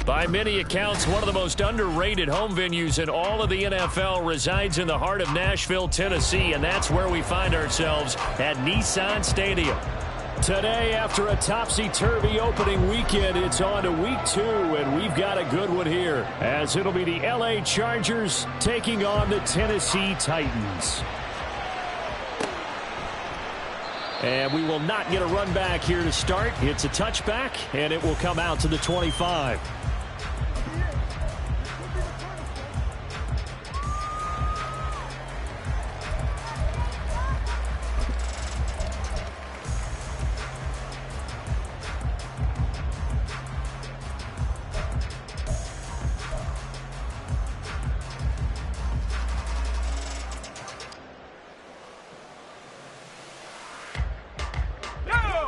By many accounts, one of the most underrated home venues in all of the NFL resides in the heart of Nashville, Tennessee, and that's where we find ourselves at Nissan Stadium. Today, after a topsy-turvy opening weekend, it's on to week 2, and we've got a good one here, as it'll be the LA Chargers taking on the Tennessee Titans. And we will not get a run back here to start. It's a touchback, and it will come out to the 25.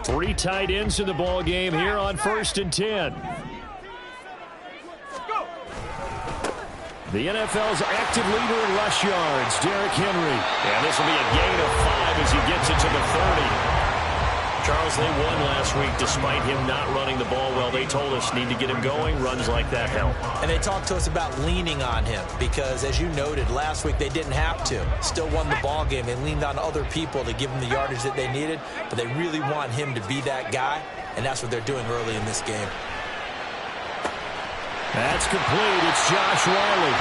Three tight ends in the ball game here on 1st and 10. The NFL's active leader in rush yards, Derrick Henry. And this will be a gain of 5 as he gets it to the 30. Charles, they won last week despite him not running the ball well. They told us need to get him going. Runs like that help. And they talked to us about leaning on him because, as you noted, last week they didn't have to. Still won the ball game. They leaned on other people to give them the yardage that they needed, but they really want him to be that guy, and that's what they're doing early in this game. That's complete. It's Josh Riley.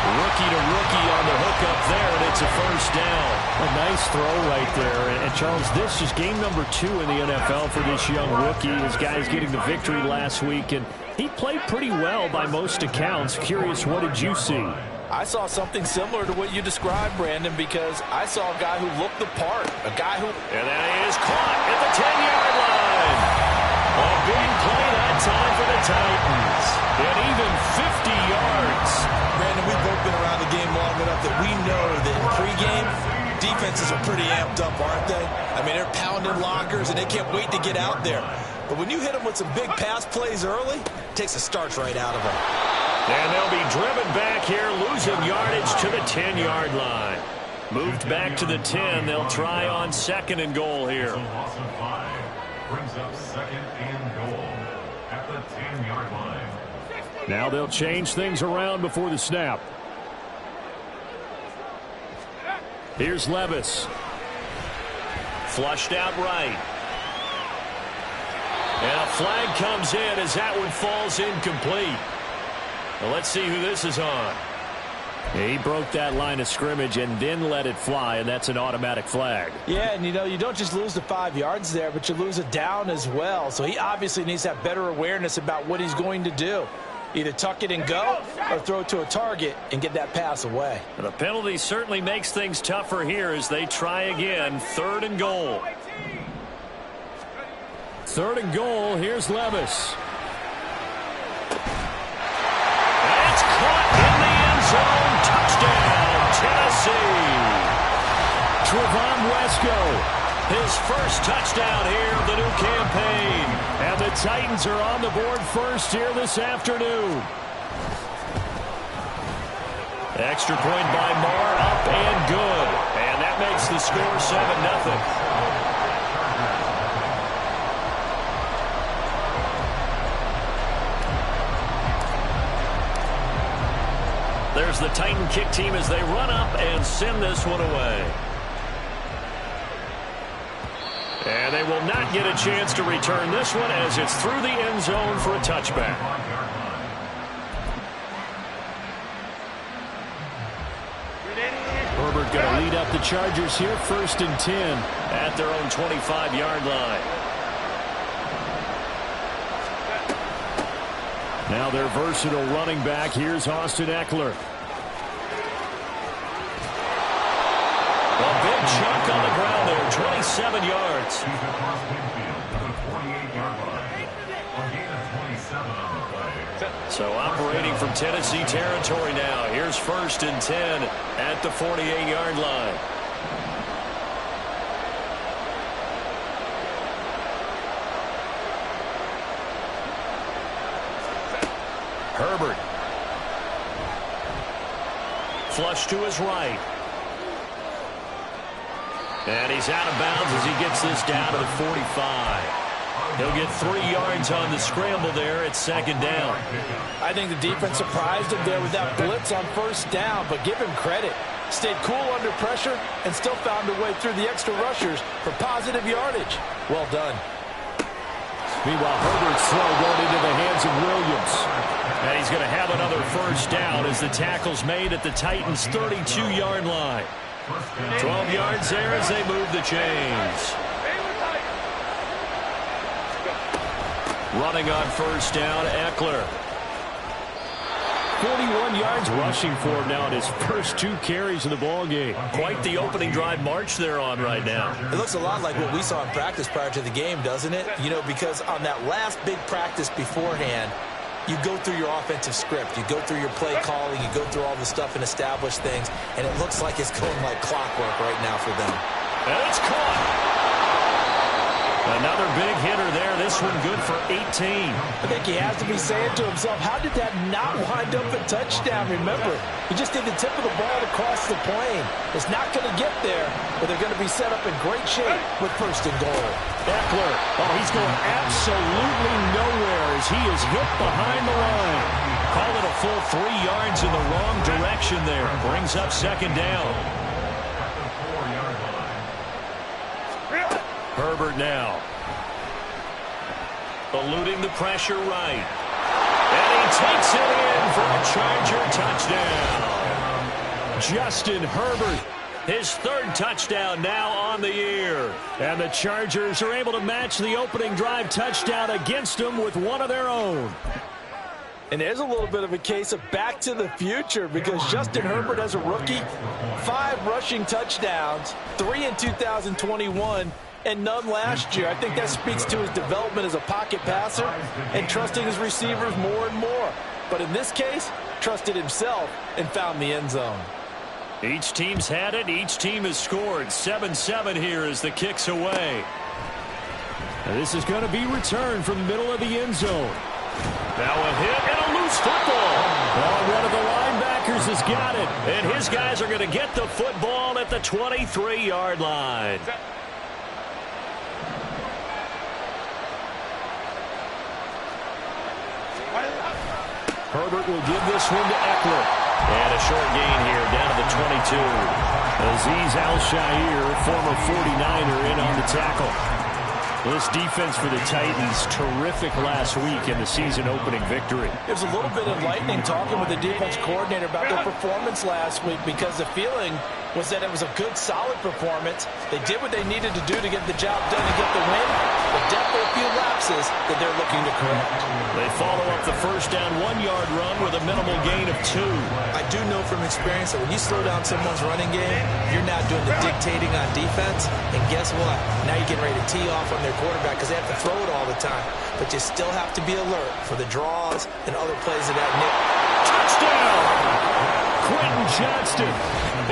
Rookie to rookie on the hook up there, and it's a first down. A nice throw right there. And Charles, this is game number 2 in the NFL for this young rookie. His guys getting the victory last week, and he played pretty well by most accounts. Curious, what did you see? I saw something similar to what you described, Brandon, because I saw a guy who looked the part, a guy who... And that is caught at the 10-yard line. A big play that time for the Titans. And even 50 yards. Brandon, we've both been around the game long enough that we know that in pregame, defenses are pretty amped up, aren't they? I mean, they're pounding lockers, and they can't wait to get out there. But when you hit them with some big pass plays early, it takes the starch right out of them. And they'll be driven back here, losing yardage to the 10-yard line. Moved back to the 10. They'll try on 2nd and goal here. Brings up 2nd and goal at the 10-yard line. Now they'll change things around before the snap. Here's Levis. Flushed out right. And a flag comes in as that one falls incomplete. Well, let's see who this is on. He broke that line of scrimmage and then let it fly, and that's an automatic flag. Yeah, and you don't just lose the 5 yards there, but you lose it down as well. So he obviously needs to have better awareness about what he's going to do. Either tuck it and go or throw it to a target and get that pass away. The penalty certainly makes things tougher here as they try again. 3rd and goal. 3rd and goal. Here's Levis. It's caught in the end zone. Touchdown, Tennessee. Trevon Wesco, his first touchdown here of the new campaign. And the Titans are on the board first here this afternoon. Extra point by Marr, up and good. And that makes the score 7-0. There's the Titan kick team as they run up and send this one away. And they will not get a chance to return this one as it's through the end zone for a touchback. Herbert going to lead up the Chargers here, 1st and 10 at their own 25-yard line. Now their versatile running back. Here's Austin Eckler. A big chunk on the ground there, 27 yards. So operating from Tennessee territory now. Here's 1st and 10 at the 48-yard line. Herbert. Flush to his right. And he's out of bounds as he gets this down to the 45. He'll get 3 yards on the scramble there at 2nd down. I think the defense surprised him there with that blitz on 1st down, but give him credit. Stayed cool under pressure and still found a way through the extra rushers for positive yardage. Well done. Meanwhile, Herbert's throw going into the hands of Williams. And he's going to have another 1st down as the tackle's made at the Titans' 32-yard line. 12 yards there as they move the chains. Running on 1st down, Eckler. 41 yards rushing for him now in his first 2 carries of the ballgame. Quite the opening drive march they're on right now. It looks a lot like what we saw in practice prior to the game, doesn't it? You know, because on that last big practice beforehand, you go through your offensive script. You go through your play calling. You go through all the stuff and establish things. And it looks like it's going like clockwork right now for them. And it's caught. Another big hitter there. This one good for 18. I think he has to be saying to himself, how did that not wind up a touchdown? Remember, he just did the tip of the ball across the plane. It's not going to get there, but they're going to be set up in great shape with 1st and goal. Eckler, oh, he's going absolutely nowhere as he is hit behind the line. Call it a full 3 yards in the wrong direction there. Brings up 2nd down. Herbert now. Eluding the pressure right. And he takes it in for a Charger touchdown. Justin Herbert, his 3rd touchdown now on the year. And the Chargers are able to match the opening drive touchdown against them with one of their own. And there's a little bit of a case of back to the future because Justin Herbert as a rookie, 5 rushing touchdowns, 3 in 2021, and none last year. I think that speaks to his development as a pocket passer and trusting his receivers more and more. But in this case, trusted himself and found the end zone. Each team's had it. Each team has scored. 7-7 here as the kick's away. And this is going to be returned from the middle of the end zone. Now a hit and a loose football. Oh, one of the linebackers has got it. And his guys are going to get the football at the 23-yard line. Herbert will give this one to Eckler. And a short gain here down to the 22. Azeez Al-Shaair, former 49er, in on the tackle. This defense for the Titans, terrific last week in the season-opening victory. It was a little bit enlightening talking with the defense coordinator about their performance last week because the feeling was that it was a good, solid performance. They did what they needed to do to get the job done and get the win, but definitely a few lapses that they're looking to correct. They follow up the first down 1-yard run with a minimal gain of 2. I do know from experience that when you slow down someone's running game, you're not doing the dictating on defense, and guess what? Now you're getting ready to tee off on their quarterback because they have to throw it all the time, but you still have to be alert for the draws and other plays of that nick. Touchdown! Quentin Johnston,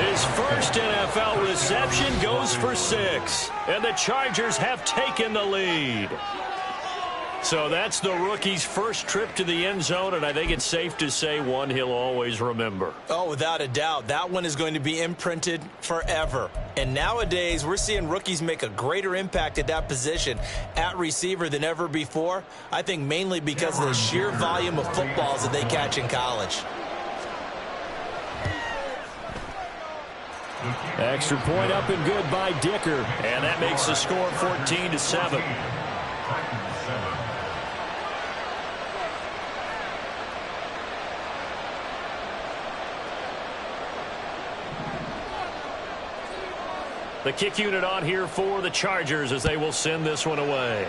his first NFL reception, goes for 6. And the Chargers have taken the lead. So that's the rookie's first trip to the end zone, and I think it's safe to say one he'll always remember. Oh, without a doubt. That one is going to be imprinted forever. And nowadays, we're seeing rookies make a greater impact at that position at receiver than ever before. I think mainly because of the sheer volume of footballs that they catch in college. Extra point up and good by Dicker. And that makes the score 14-7. The kick unit on here for the Chargers as they will send this one away.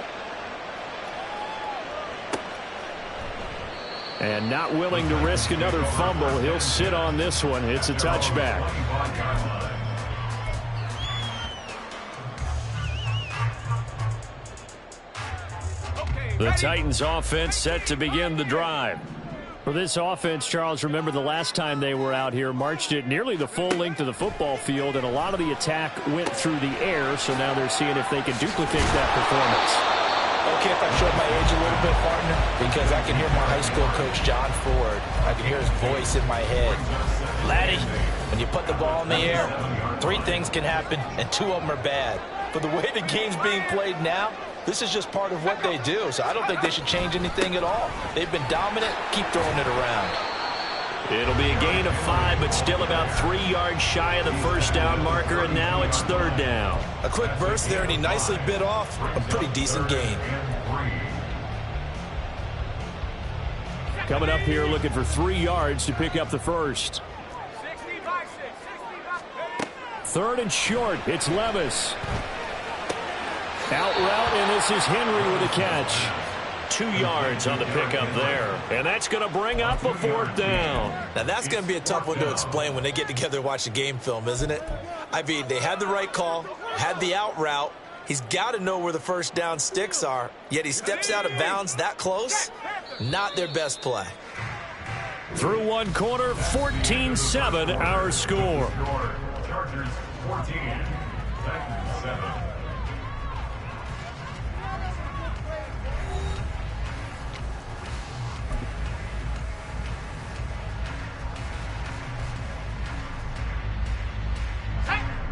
And not willing to risk another fumble, he'll sit on this one. It's a touchback. The Titans offense set to begin the drive. For this offense, Charles, remember the last time they were out here, marched it nearly the full length of the football field, and a lot of the attack went through the air, so now they're seeing if they can duplicate that performance. Okay, if I show my age a little bit, partner, because I can hear my high school coach, John Ford. I can hear his voice in my head. Laddie, when you put the ball in the air, 3 things can happen, and 2 of them are bad. But the way the game's being played now, this is just part of what they do, so I don't think they should change anything at all. They've been dominant. Keep throwing it around. It'll be a gain of 5, but still about 3 yards shy of the first down marker, and now it's 3rd down. A quick burst there, and he nicely bit off a pretty decent gain. Coming up here looking for 3 yards to pick up the first. 3rd and short. It's Levis. Out route, and this is Henry with a catch. 2 yards on the pickup there. And that's going to bring up a 4th down. Now, that's going to be a tough one to explain when they get together and watch the game film, isn't it? I mean, they had the right call, had the out route. He's got to know where the first down sticks are, yet he steps out of bounds that close. Not their best play. Through one quarter, 14-7 our score. Chargers 14, Titans 7.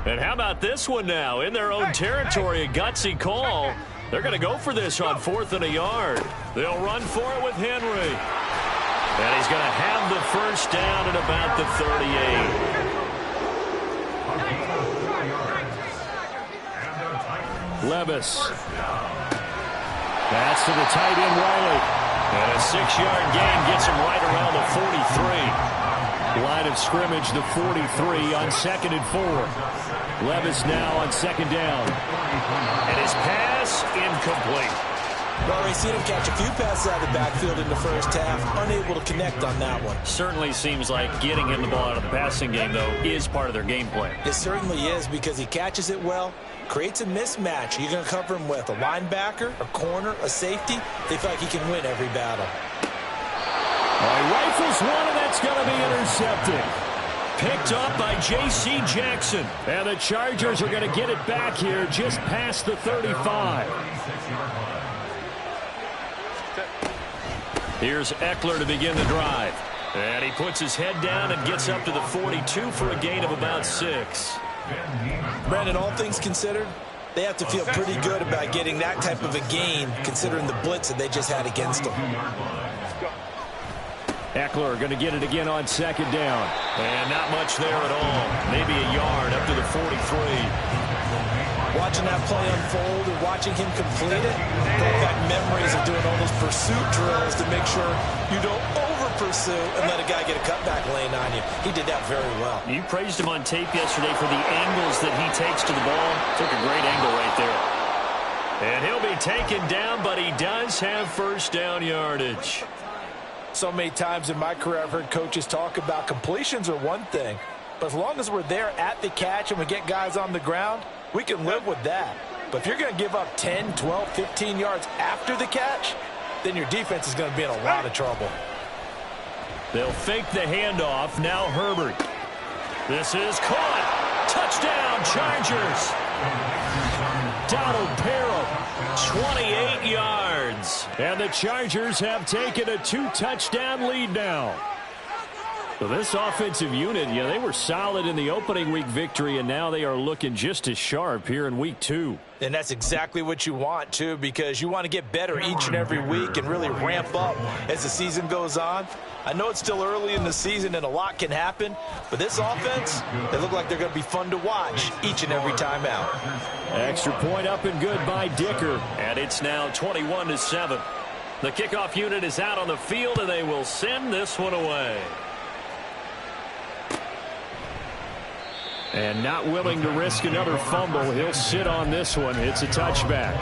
And how about this one now? In their own territory, a gutsy call. They're going to go for this on 4th and a yard. They'll run for it with Henry. And he's going to have the first down at about the 38. Levis. Pass to the tight end, Riley. And a 6-yard gain gets him right around the 43. Line of scrimmage, the 43 on 2nd and 4. Levis now on 2nd down. And his pass incomplete. Well, we've seen him catch a few passes out of the backfield in the first half, unable to connect on that one. Certainly seems like getting him the ball out of the passing game, though, is part of their game plan. It certainly is because he catches it well, creates a mismatch. You're going to cover him with a linebacker, a corner, a safety. They feel like he can win every battle. He rifles one, and that's going to be intercepted. Picked up by J.C. Jackson. And the Chargers are going to get it back here just past the 35. Here's Eckler to begin the drive. And he puts his head down and gets up to the 42 for a gain of about 6. Brandon, all things considered, they have to feel pretty good about getting that type of a gain considering the blitz that they just had against them. Eckler going to get it again on second down. And not much there at all. Maybe a yard up to the 43. Watching that play unfold and watching him complete it, brought back memories of doing all those pursuit drills to make sure you don't over-pursue and let a guy get a cutback lane on you. He did that very well. You praised him on tape yesterday for the angles that he takes to the ball. Took a great angle right there. And he'll be taken down, but he does have first down yardage. So many times in my career I've heard coaches talk about completions are one thing, but as long as we're there at the catch and we get guys on the ground, we can live with that. But if you're going to give up 10, 12, 15 yards after the catch, then your defense is going to be in a lot of trouble. They'll fake the handoff. Now Herbert. This is caught. Touchdown, Chargers. Donald Parham, 28 yards. And the Chargers have taken a 2-touchdown lead now. So this offensive unit, yeah, they were solid in the opening week victory, and now they are looking just as sharp here in week 2. And that's exactly what you want, too, because you want to get better each and every week and really ramp up as the season goes on. I know it's still early in the season and a lot can happen, but this offense, they look like they're going to be fun to watch each and every time out. Extra point up and good by Dicker, and it's now 21-7. The kickoff unit is out on the field, and they will send this one away. And not willing to risk another fumble, he'll sit on this one. It's a touchback.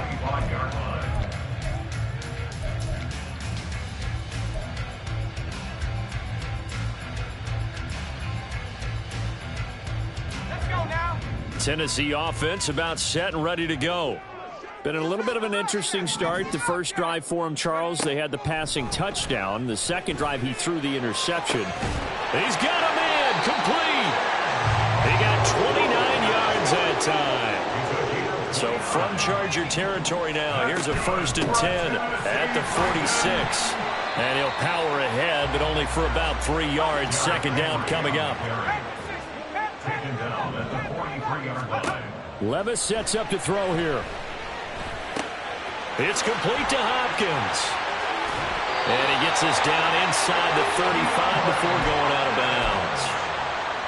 Let's go now. Tennessee offense about set and ready to go. Been a little bit of an interesting start. The first drive for him, Charles, they had the passing touchdown. The second drive, he threw the interception. He's got him in, complete. He got 29 yards that time. So from Charger territory now, here's a 1st and 10 at the 46. And he'll power ahead, but only for about 3 yards. Second down coming up. Levis sets up to throw here. It's complete to Hopkins. And he gets us down inside the 35 before going out of bounds.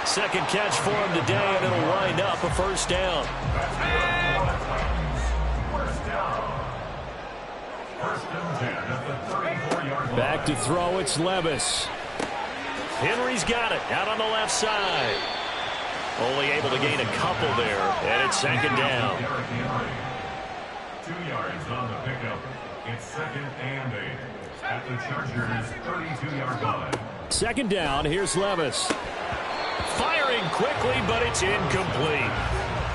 Second catch for him today, and it'll wind up a first down. Back to throw, it's Levis. Henry's got it, out on the left side. Only able to gain a couple there, and it's second down. 2 yards on the pickup. It's 2nd and 8 at the Chargers' 32-yard line. Second down, here's Levis. Firing quickly, but it's incomplete.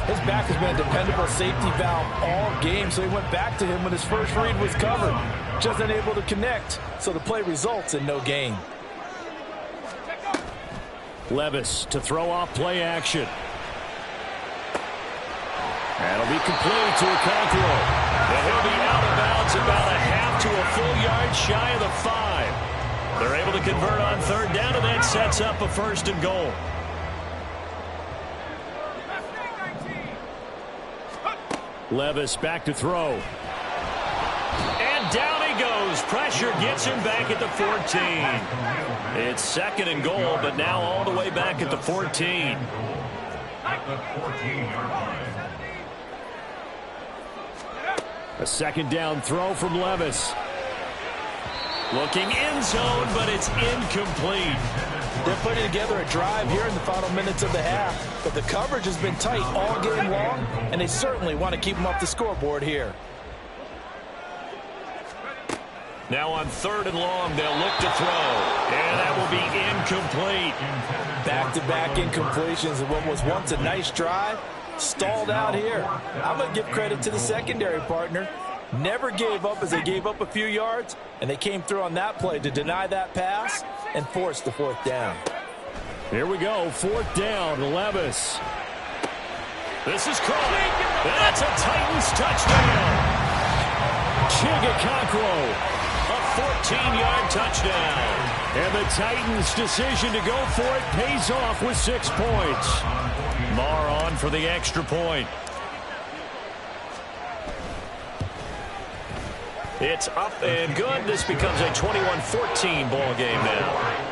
His back has been a dependable safety valve all game, so he went back to him when his first read was covered. Just unable to connect, so the play results in no gain. Levis to throw off play action. That'll be complete to Okonkwo. And he'll be out of bounds about a half to a full yard shy of the 5. They're able to convert on third down, and that sets up a 1st and goal. Levis back to throw. And down he goes. Pressure gets him back at the 14. It's 2nd and goal, but now all the way back at the 14. At the 14-yard line. A second down throw from Levis. Looking end zone, but it's incomplete. They're putting together a drive here in the final minutes of the half, but the coverage has been tight all game long, and they certainly want to keep them off the scoreboard here. Now on 3rd and long, they'll look to throw, and that will be incomplete. Back-to-back incompletions of what was once a nice drive, stalled out here. I'm going to give credit to the secondary partner. Never gave up as they gave up a few yards, and they came through on that play to deny that pass and force the 4th down. Here we go, 4th down, Levis. This is caught. That's a Titans touchdown. Okonkwo, a 14-yard touchdown. And the Titans' decision to go for it pays off with 6 points. Marr on for the extra point. It's up and good. This becomes a 21-14 ball game now.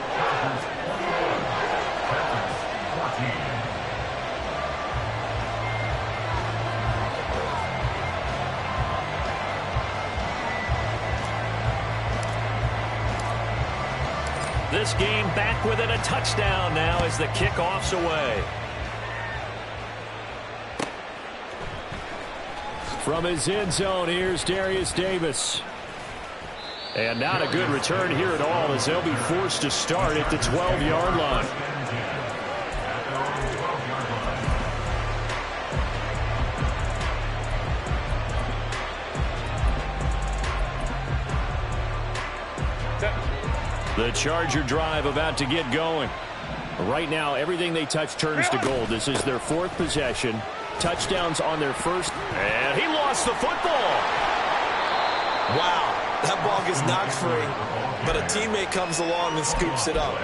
this game back within a touchdown now as the kickoff's away. From his end zone, here's Darius Davis. And not a good return here at all as they'll be forced to start at the 12-yard line. The Charger drive about to get going. Right now, everything they touch turns to gold. This is their fourth possession. Touchdowns on their first. And he lost the football. Wow, that ball gets knocked free, but a teammate comes along and scoops it up.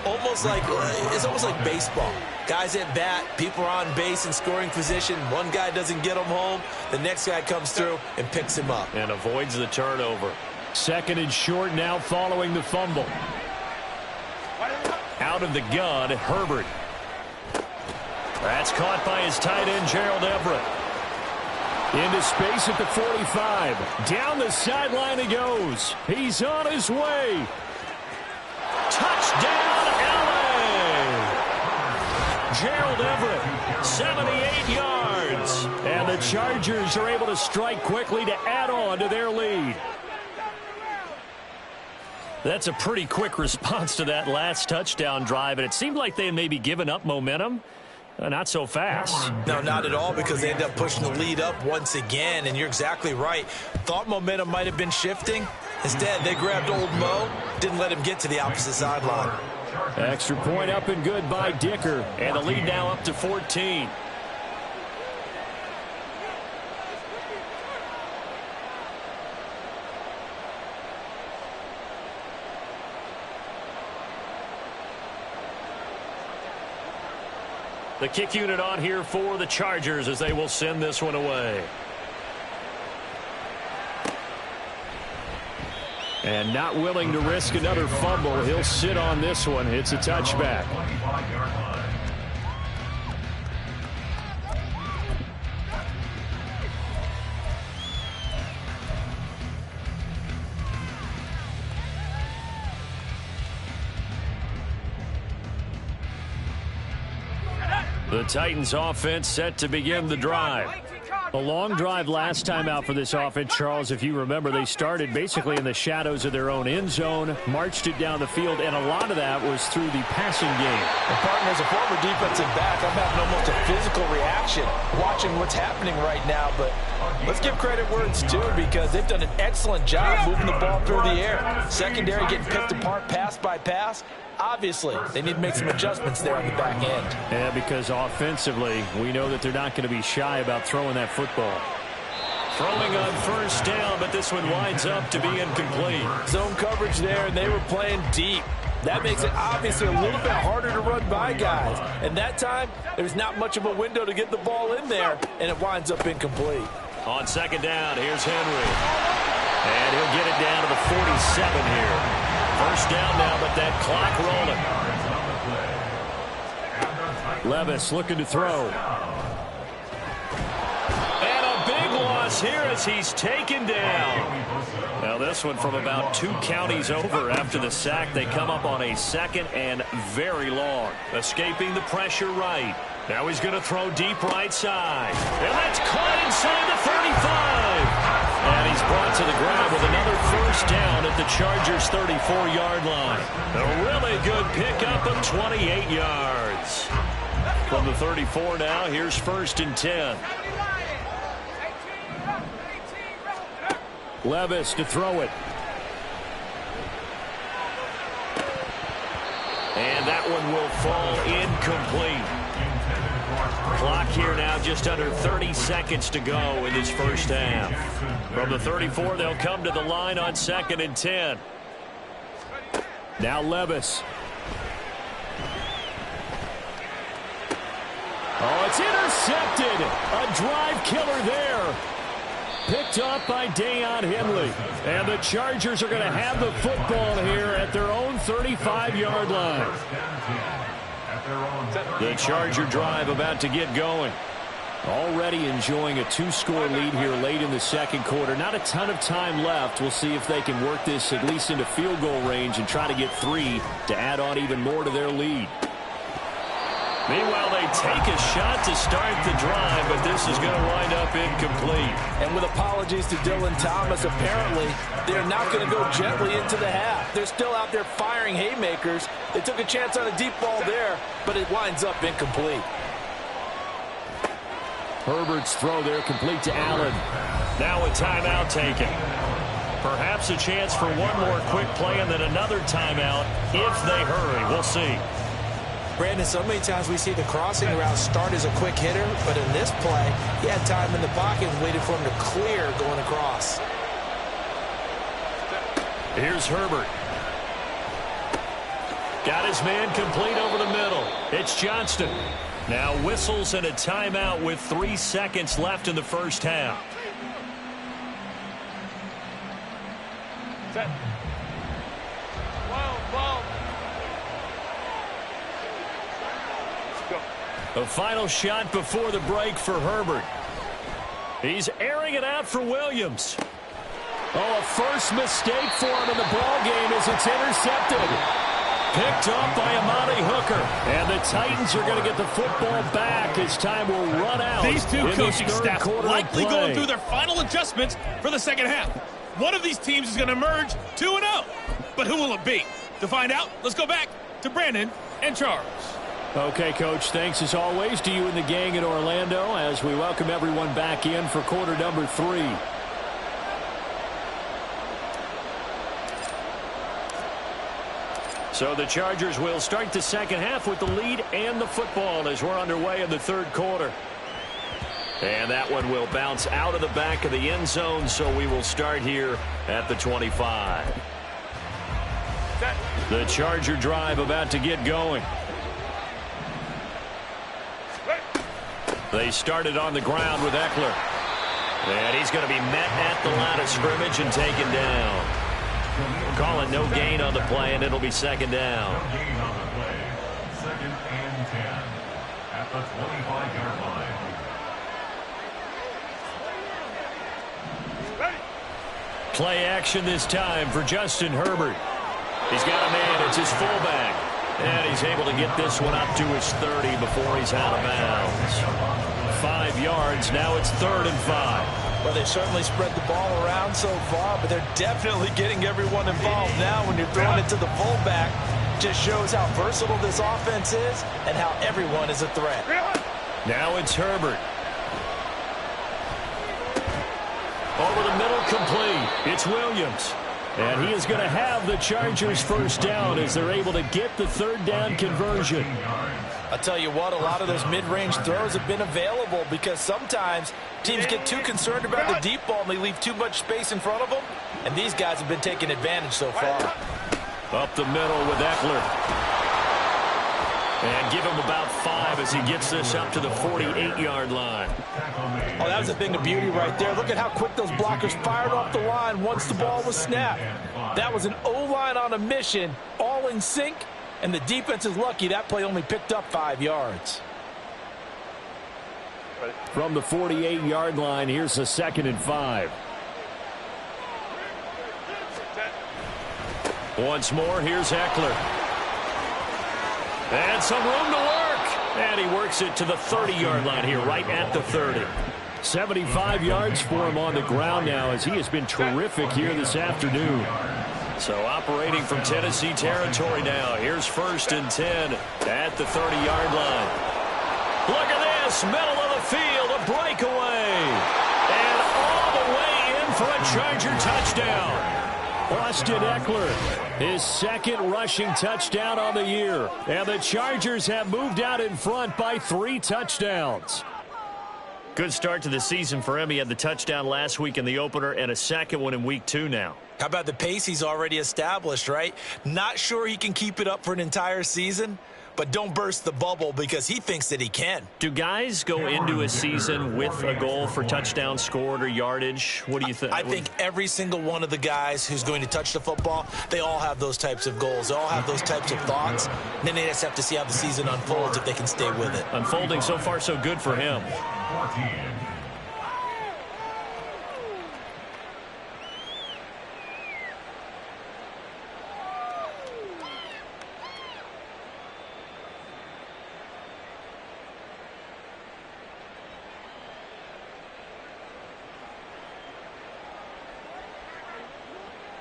It's almost like baseball. Guys at bat, people are on base in scoring position. One guy doesn't get him home. The next guy comes through and picks him up. And avoids the turnover. Second and short now following the fumble. Out of the gun, Herbert. That's caught by his tight end, Gerald Everett. Into space at the 45. Down the sideline he goes. He's on his way. Touchdown, LA! Gerald Everett, 78 yards. And the Chargers are able to strike quickly to add on to their lead. That's a pretty quick response to that last touchdown drive, and it seemed like they had maybe given up momentum. Not so fast. No, not at all, because they ended up pushing the lead up once again, and you're exactly right. Thought momentum might have been shifting. Instead, they grabbed old Mo, didn't let him get to the opposite sideline. Extra point up and good by Dicker, and the lead now up to 14. The kick unit on here for the Chargers as they will send this one away. And not willing to risk another fumble. He'll sit on this one. It's a touchback. The Titans offense set to begin the drive. A long drive last time out for this offense, Charles. If you remember, they started basically in the shadows of their own end zone, marched it down the field, and a lot of that was through the passing game. And partner, as a former defensive back, I'm having almost a physical reaction watching what's happening right now. But let's give credit where it's due, because they've done an excellent job moving the ball through the air. Secondary getting picked apart pass by pass. Obviously, they need to make some adjustments there on the back end. Yeah, because offensively, we know that they're not going to be shy about throwing that football. Throwing on first down, but this one winds up to be incomplete. Zone coverage there, and they were playing deep. That makes it obviously a little bit harder to run by guys. And that time, there's not much of a window to get the ball in there, and it winds up incomplete. On second down, here's Henry. And he'll get it down to the 47 here. First down now, but that clock rolling. Levis looking to throw. And a big loss here as he's taken down. Now this one from about 2 counties over after the sack. They come up on a second and very long. Escaping the pressure right. Now he's going to throw deep right side. And that's caught inside the 35. And he's brought to the ground with another first down at the Chargers' 34-yard line. A really good pickup of 28 yards. From the 34 now, here's first and 10. Levis to throw it. And that one will fall incomplete. Clock here now, just under 30 seconds to go in this first half. From the 34, they'll come to the line on second and 10. Now Levis. Oh, it's intercepted. A drive killer there. Picked up by Deion Henley. And the Chargers are going to have the football here at their own 35-yard line. The Charger drive about to get going. Already enjoying a 2-score lead here late in the second quarter. Not a ton of time left. We'll see if they can work this at least into field goal range and try to get 3 to add on even more to their lead. Meanwhile, they take a shot to start the drive, but this is going to wind up incomplete. And with apologies to Dylan Thomas, apparently they're not going to go gently into the half. They're still out there firing haymakers. They took a chance on a deep ball there, but it winds up incomplete. Herbert's throw there complete to Allen. Now a timeout taken. Perhaps a chance for one more quick play and then another timeout if they hurry. We'll see. Brandon, so many times we see the crossing route start as a quick hitter, but in this play, he had time in the pocket and waited for him to clear going across. Here's Herbert. Got his man complete over the middle. It's Johnston. Now whistles and a timeout with 3 seconds left in the first half. Set. A final shot before the break for Herbert. He's airing it out for Williams. Oh, a first mistake for him in the ball game as it's intercepted. Picked up by Amani Hooker. And the Titans are going to get the football back as time will run out. These two coaching staffs likely going through their final adjustments for the second half. One of these teams is going to emerge 2-0. But who will it be? To find out, let's go back to Brandon and Charles. Okay, Coach, thanks as always to you and the gang in Orlando as we welcome everyone back in for quarter number 3. So the Chargers will start the second half with the lead and the football as we're underway in the third quarter. And that one will bounce out of the back of the end zone, so we will start here at the 25. The Charger drive about to get going. They started on the ground with Eckler. And he's going to be met at the line of scrimmage and taken down. Calling no gain on the play, and it'll be second down. No gain on the play. 2nd and 10 at the 25-yard line. Play action this time for Justin Herbert. He's got a man. It's his fullback. And he's able to get this one up to his 30 before he's out of bounds. 5 yards. Now it's 3rd and 5. Well, they certainly spread the ball around so far, but they're definitely getting everyone involved now when you're throwing it to the fullback. Just shows how versatile this offense is and how everyone is a threat. Now it's Herbert. Over the middle, complete. It's Williams. And he is going to have the Chargers first down as they're able to get the 3rd down conversion. I'll tell you what, a lot of those mid-range throws have been available because sometimes teams get too concerned about the deep ball and they leave too much space in front of them. And these guys have been taking advantage so far. Up the middle with Eckler. And give him about 5 as he gets this up to the 48-yard line. Oh, that was a thing of beauty right there. Look at how quick those blockers fired off the line once the ball was snapped. That was an O-line on a mission, all in sync, and the defense is lucky that play only picked up 5 yards. From the 48-yard line, here's the 2nd and 5. Once more, here's Eckler. And some room to work. And he works it to the 30-yard line here, right at the 30. 75 yards for him on the ground now as he has been terrific here this afternoon. So operating from Tennessee territory now. Here's 1st and 10 at the 30-yard line. Look at this, middle of the field, a breakaway. And all the way in for a Charger touchdown. Austin Eckler, his 2nd rushing touchdown on the year. And the Chargers have moved out in front by 3 touchdowns. Good start to the season for him. He had the touchdown last week in the opener and a 2nd one in week 2 now. How about the pace he's already established, right? Not sure he can keep it up for an entire season, but don't burst the bubble because he thinks that he can. Do guys go into a season with a goal for touchdown scored or yardage? What do you think? I think every single one of the guys who's going to touch the football, they all have those types of goals. They all have those types of thoughts. And then they just have to see how the season unfolds if they can stay with it. Unfolding so far so good for him. 14.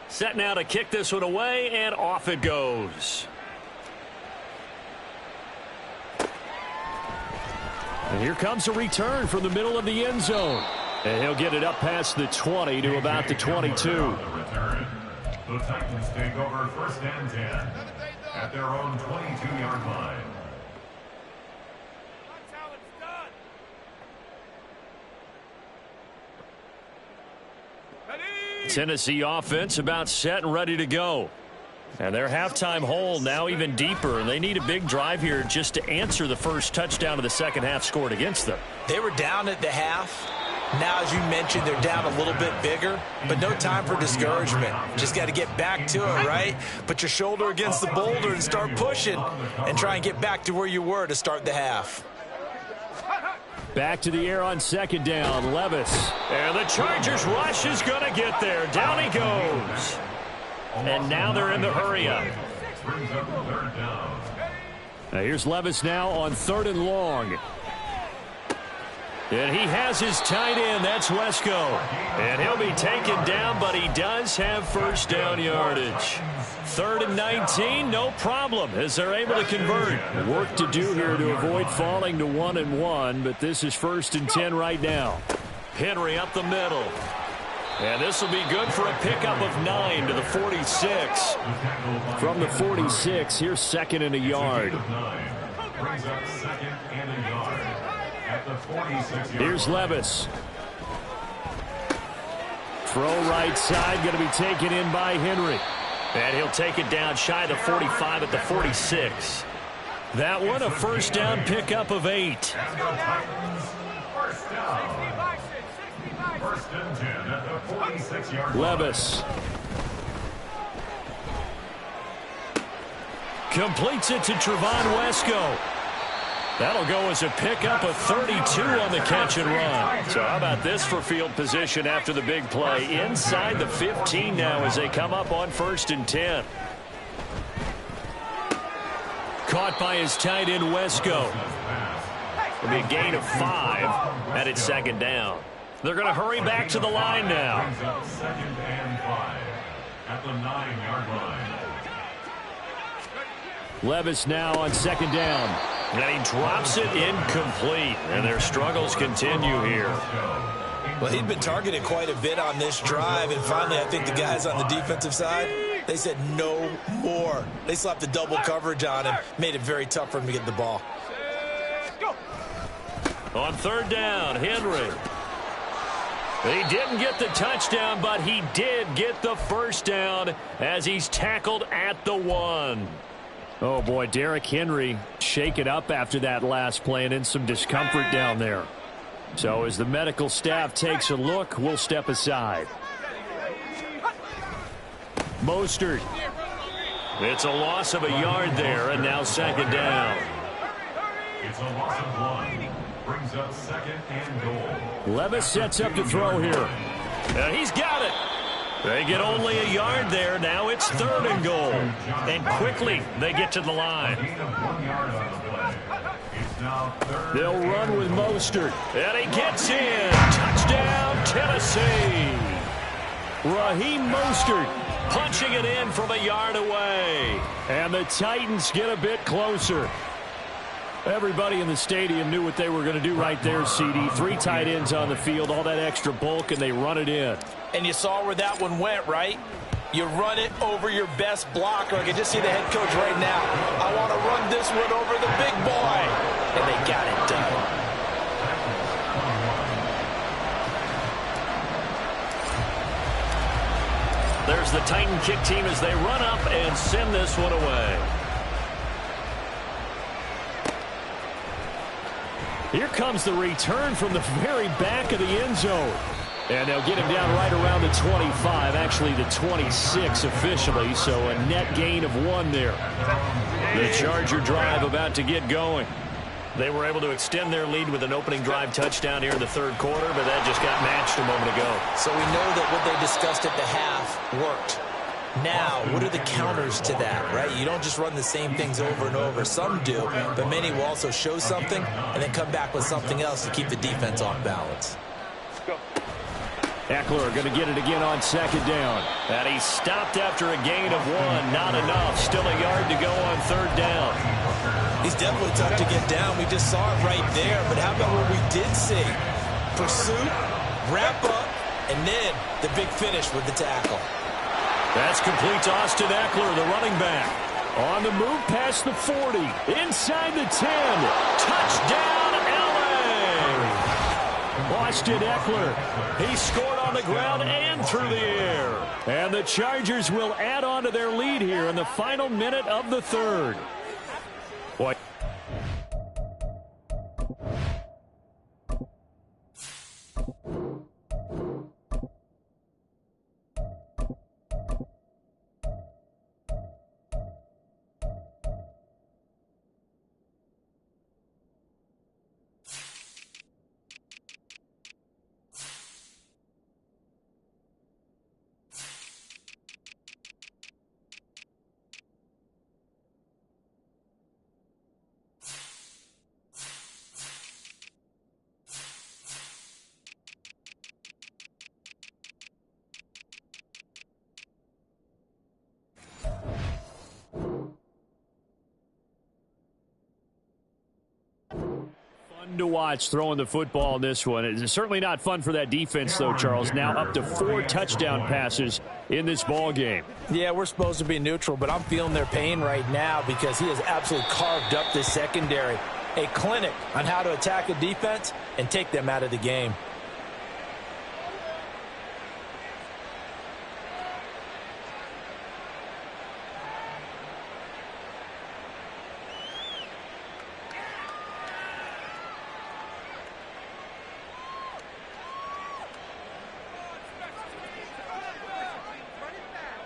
Set now to kick this one away, and off it goes. And here comes a return from the middle of the end zone. And he'll get it up past the 20 to about the 22. The Titans take over 1st and 10 at their own 22-yard line. Tennessee offense about set and ready to go. And their halftime hole now even deeper, and they need a big drive here just to answer the first touchdown of the second half scored against them. They were down at the half. Now, as you mentioned, they're down a little bit bigger, but no time for discouragement. Just got to get back to it, right? Put your shoulder against the boulder and start pushing and try and get back to where you were to start the half. Back to the air on second down, Levis. And the Chargers rush is going to get there. Down he goes. And now they're in the hurry-up. Now here's Levis now on 3rd and long. And he has his tight end. That's Wesco. And he'll be taken down, but he does have first down yardage. 3rd and 19, no problem, as they're able to convert. Work to do here to avoid falling to 1-1, but this is 1st and 10 right now. Henry up the middle. And this will be good for a pickup of 9 to the 46. From the 46, here's 2nd and a yard. Brings up 2nd and a yard at the 46-yard. Here's Levis. Throw right side, going to be taken in by Henry. And he'll take it down shy of the 45 at the 46. That one, a first down pickup of 8. And the Titans, first down. 1st and 10 at the 46-yard line. Levis. Completes it to Trevon Wesco. That'll go as a pickup of 32 on the catch and run. So how about this for field position after the big play? Inside the 15 now as they come up on 1st and 10. Caught by his tight end, Wesco. It'll be a gain of 5, and it's 2nd down. They're going to hurry back to the line now. 2nd and 5 at the 9-yard line. Levis now on 2nd down. And he drops it incomplete. And their struggles continue here. Well, he'd been targeted quite a bit on this drive, and finally I think the guys on the defensive side, they said no more. They slapped the double coverage on him, made it very tough for him to get the ball. On 3rd down, Henry. He didn't get the touchdown, but he did get the first down as he's tackled at the 1. Oh, boy, Derrick Henry shaken up after that last play and in some discomfort down there. So as the medical staff takes a look, we'll step aside. Mostert. It's a loss of a yard there, and now 2nd down. It's a loss of 1. Brings up 2nd and goal. Levis sets up to throw here. And he's got it. They get only a yard there. Now it's 3rd and goal. And quickly they get to the line. They'll run with Mostert. And he gets in. Touchdown, Tennessee. Raheem Mostert punching it in from a yard away. And the Titans get a bit closer. Everybody in the stadium knew what they were going to do right there, CD. 3 tight ends on the field, all that extra bulk, and they run it in. And you saw where that one went, right? You run it over your best blocker. I can just see the head coach right now. I want to run this one over the big boy. And they got it done. There's the Titan kick team as they run up and send this one away. Here comes the return from the very back of the end zone. And they'll get him down right around the 25, actually the 26 officially, so a net gain of 1 there. The Charger drive about to get going. They were able to extend their lead with an opening drive touchdown here in the third quarter, but that just got matched a moment ago. So we know that what they discussed at the half worked. Now, what are the counters to that, right? You don't just run the same things over and over. Some do, but many will also show something and then come back with something else to keep the defense off balance. Eckler going to get it again on second down. And he stopped after a gain of 1. Not enough. Still a yard to go on third down. He's definitely tough to get down. We just saw it right there. But how about what we did see? Pursuit, wrap up, and then the big finish with the tackle. That's complete to Austin Eckler, the running back. On the move past the 40. Inside the 10. Touchdown, LA! Austin Eckler. He scored on the ground and through the air. And the Chargers will add on to their lead here in the final minute of the third. Boy. To watch throwing the football in this one. It's certainly not fun for that defense, though, Charles. Now up to 4 touchdown passes in this ball game. Yeah, we're supposed to be neutral, but I'm feeling their pain right now because he has absolutely carved up this secondary. A clinic on how to attack a defense and take them out of the game.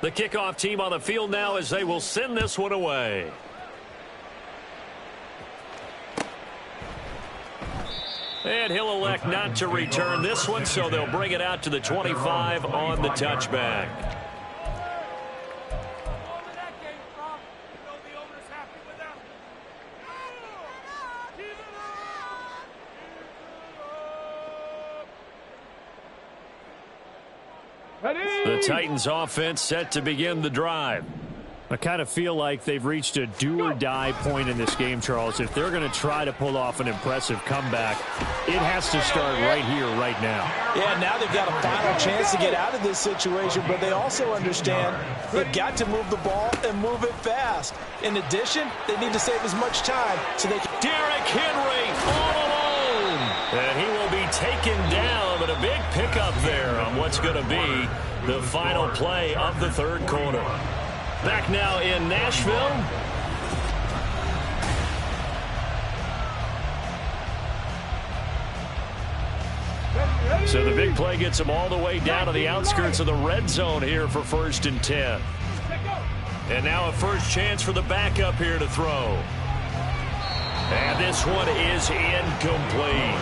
The kickoff team on the field now as they will send this one away. And he'll elect not to return this one, so they'll bring it out to the 25 on the touchback. The Titans offense set to begin the drive. I kind of feel like they've reached a do-or-die point in this game, Charles. If they're going to try to pull off an impressive comeback, it has to start right here, right now. Yeah, now they've got a final chance to get out of this situation, but they also understand they've got to move the ball and move it fast. In addition, they need to save as much time so they can... Derrick Henry all alone. And he will be taken down, but a big pickup there on what's going to be the final play of the third quarter. Back now in Nashville. So the big play gets them all the way down to the outskirts of the red zone here for 1st and 10. And now a first chance for the backup here to throw. And this one is incomplete.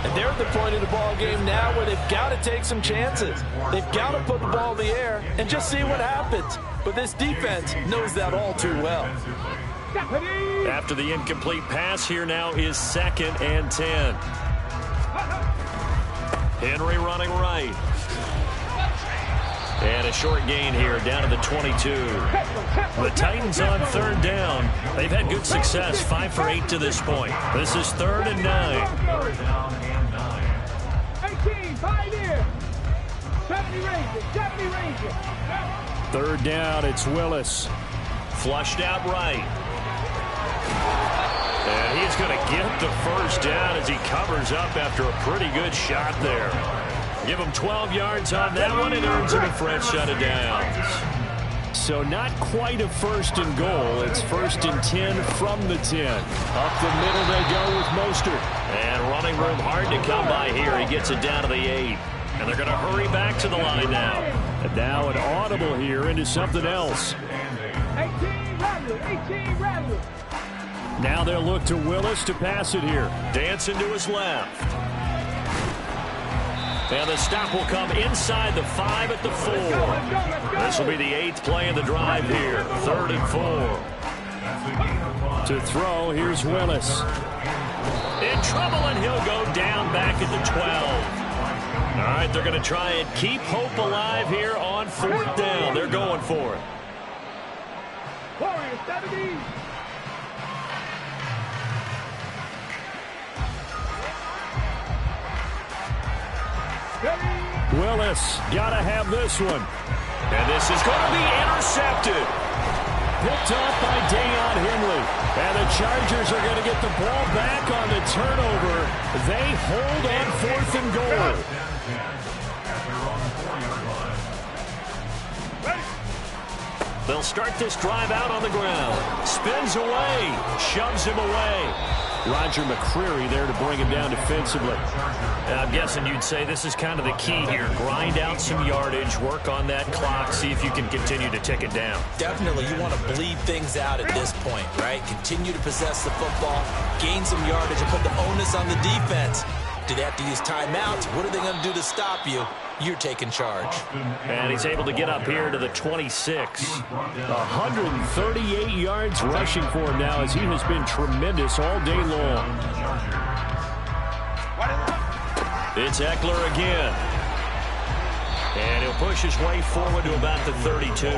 And they're at the point of the ball game now where they've got to take some chances. They've got to put the ball in the air and just see what happens. But this defense knows that all too well. After the incomplete pass, here now is 2nd and 10. Henry running right. And a short gain here down to the 22. The Titans on 3rd down. They've had good success, 5 for 8 to this point. This is 3rd and 9. 3rd down, it's Willis. Flushed out right. And he's going to get the first down as he covers up after a pretty good shot there. Give him 12 yards on that one and earns him a fresh set of downs. So not quite a 1st and goal. It's 1st and 10 from the 10. Up the middle they go with Mostert. And running room hard to come by here. He gets it down to the 8. And they're going to hurry back to the line now. And now an audible here into something else. 18 Rattler. Now they'll look to Willis to pass it here. Dancing to his left. And the stop will come inside the 5 at the 4. This will be the 8th play in the drive here. 3rd and 4. To throw, here's Willis. In trouble, and he'll go down back at the 12. All right, they're going to try and keep hope alive here on 4th down. They're going for it. Warriors 70. Willis got to have this one. And this is going to be intercepted. Picked off by Dayon Henley. And the Chargers are going to get the ball back on the turnover. They hold on 4th and goal. They'll start this drive out on the ground. Spins away. Shoves him away. Roger McCreary there to bring him down defensively. I'm guessing you'd say this is kind of the key here. Grind out some yardage, work on that clock, see if you can continue to tick it down. Definitely, you want to bleed things out at this point, right? Continue to possess the football, gain some yardage, and put the onus on the defense. Do they have to use timeouts? What are they going to do to stop you? You're taking charge. And he's able to get up here to the 26. 138 yards rushing for him now as he has been tremendous all day long. It's Eckler again. And he'll push his way forward to about the 32.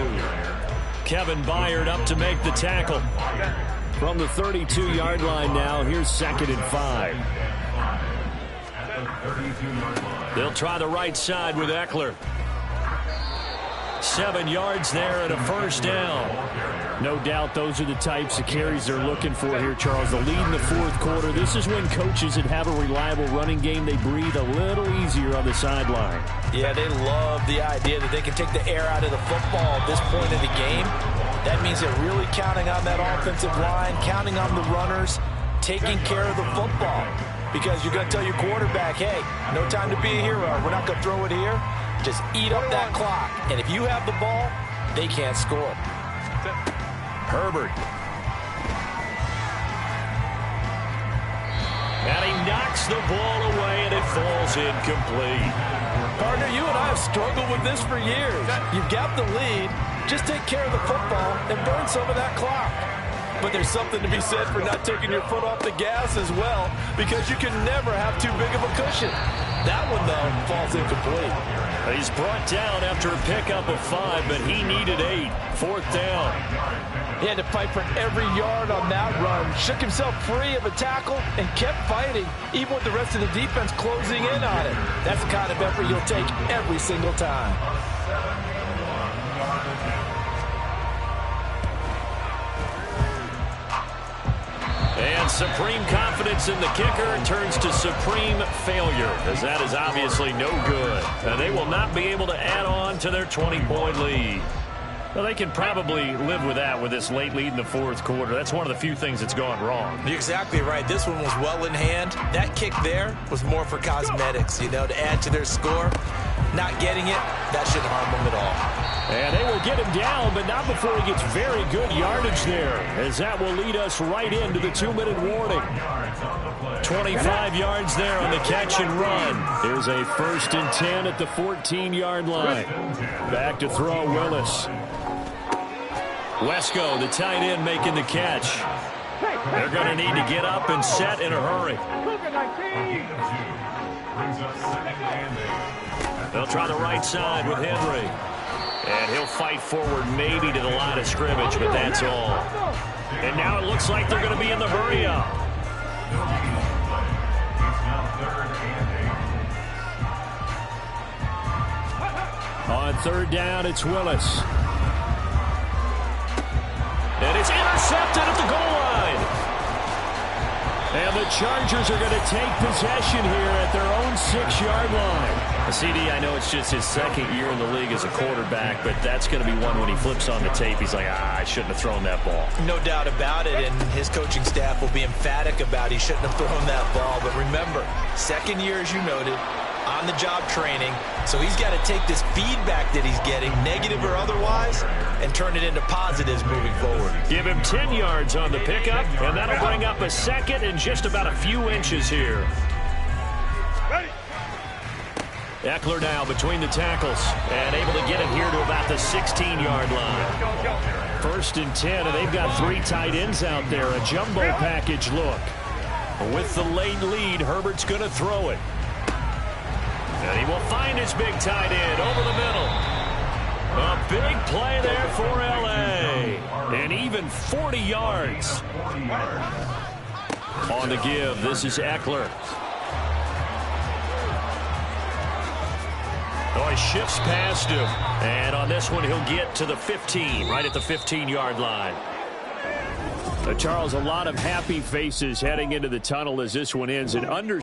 Kevin Byard up to make the tackle. From the 32-yard line now, here's 2nd and 5. They'll try the right side with Eckler. 7 yards there and a 1st down. No doubt those are the types of carries they're looking for here, Charles. The lead in the 4th quarter. This is when coaches that have a reliable running game, they breathe a little easier on the sideline. Yeah, they love the idea that they can take the air out of the football at this point in the game. That means they're really counting on that offensive line, counting on the runners, taking care of the football. Because you're going to tell your quarterback, hey, no time to be a hero. We're not going to throw it here. Just eat up that clock. And if you have the ball, they can't score. Herbert. And he knocks the ball away, and it falls incomplete. Partner, you and I have struggled with this for years. You've got the lead. Just take care of the football and burn some of that clock. But there's something to be said for not taking your foot off the gas as well, because you can never have too big of a cushion. That one, though, falls incomplete. He's brought down after a pickup of 5, but he needed 8. 4th down. He had to fight for every yard on that run, shook himself free of a tackle, and kept fighting, even with the rest of the defense closing in on it. That's the kind of effort you'll take every single time. And supreme confidence in the kicker turns to supreme failure, as that is obviously no good. And they will not be able to add on to their 20-point lead. Well, they can probably live with that with this late lead in the 4th quarter. That's one of the few things that's gone wrong. You're exactly right. This one was well in hand. That kick there was more for cosmetics, you know, to add to their score. Not getting it, that shouldn't harm them at all. And they will get him down, but not before he gets very good yardage there, as that will lead us right into the 2-minute warning. 25 yards there on the catch and run. Here's a 1st and 10 at the 14-yard line. Back to throw Willis. Wesco, the tight end, making the catch. They're going to need to get up and set in a hurry. They'll try the right side with Henry. And he'll fight forward maybe to the line of scrimmage, but that's all. And now it looks like they're going to be in the hurry-up. On 3rd down, it's Willis. And it's intercepted at the goal line. And the Chargers are going to take possession here at their own 6-yard line. CD, I know it's just his second year in the league as a quarterback, but that's going to be one when he flips on the tape. He's like, I shouldn't have thrown that ball. No doubt about it, and his coaching staff will be emphatic about he shouldn't have thrown that ball. But remember, second year, as you noted, on-the-job training, so he's got to take this feedback that he's getting, negative or otherwise, and turn it into positives moving forward. Give him 10 yards on the pickup, and that'll bring up a second and just about a few inches here. Eckler now between the tackles and able to get it here to about the 16-yard line. First and 10, and they've got 3 tight ends out there. A jumbo package look. With the late lead, Herbert's going to throw it. And he will find his big tight end over the middle. A big play there for L.A. And even 40 yards. On the give, this is Eckler. Oh, he shifts past him. And on this one, he'll get to the 15, right at the 15-yard line. Charles, a lot of happy faces heading into the tunnel as this one ends. And under